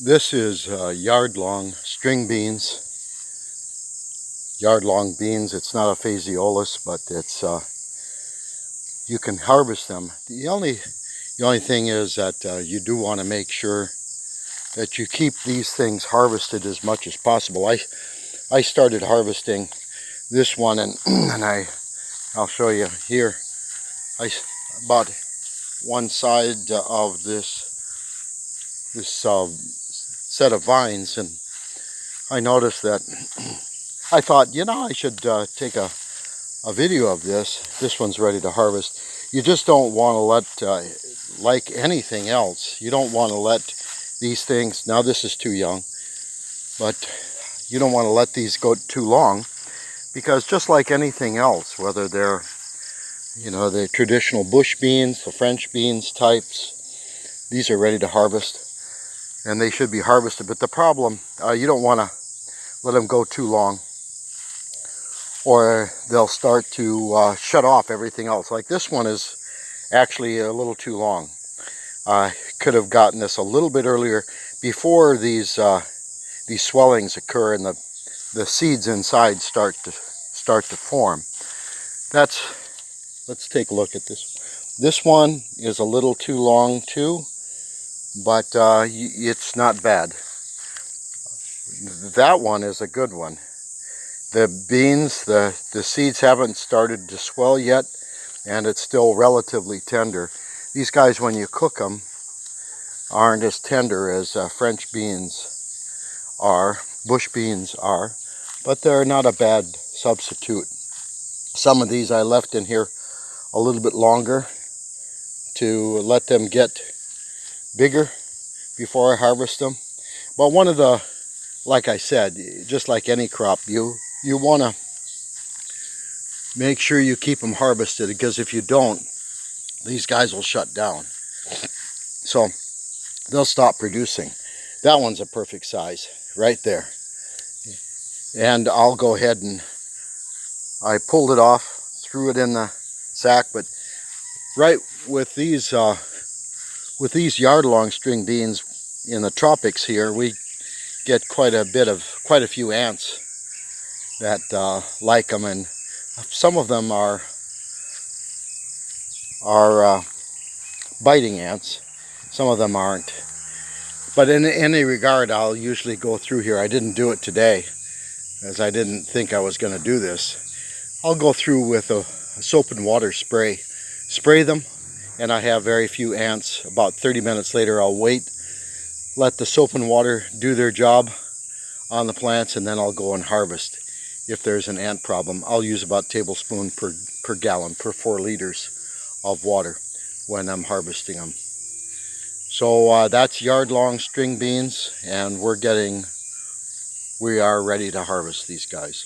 This is yard-long string beans. Yard-long beans. It's not a phaseolus, but it's you can harvest them. The only thing is that you do want to make sure that you keep these things harvested as much as possible. I started harvesting this one, and I'll show you here. I bought one side of this set of vines, and I noticed that I thought, I should take a video of this. This one's ready to harvest. You just don't want to let, like anything else, you don't want to let these things, now this is too young, but you don't want to let these go too long, because just like anything else, whether they're, the traditional bush beans, the French beans types, these are ready to harvest, and they should be harvested. But the problem, you don't want to let them go too long, or they'll start to shut off everything else. Like this one is actually a little too long. I could have gotten this a little bit earlier, before these swellings occur and the seeds inside start to form. Let's take a look at this. This one is a little too long too, but it's not bad. That one is a good one. The beans, the seeds haven't started to swell yet, and it's still relatively tender. These guys, when you cook them, aren't as tender as French beans are, bush beans are, but they're not a bad substitute. Some of these I left in here a little bit longer to let them get bigger before I harvest them. But one of the, like I said, just like any crop, you want to make sure you keep them harvested, because if you don't, these guys will shut down. So they'll stop producing. That one's a perfect size right there. And I'll go ahead and I pulled it off, threw it in the sack. But right with these yard-long string beans in the tropics here, we get quite a few ants that like them, and some of them are biting ants. Some of them aren't. But in any regard, I'll usually go through here. I didn't do it today, as I didn't think I was going to do this. I'll go through with a soap and water spray. Spray them, and I have very few ants. About 30 minutes later, I'll wait, let the soap and water do their job on the plants, and then I'll go and harvest. If there's an ant problem, I'll use about a tablespoon per gallon, per 4 liters of water when I'm harvesting them. So that's yard-long string beans, and we are ready to harvest these guys.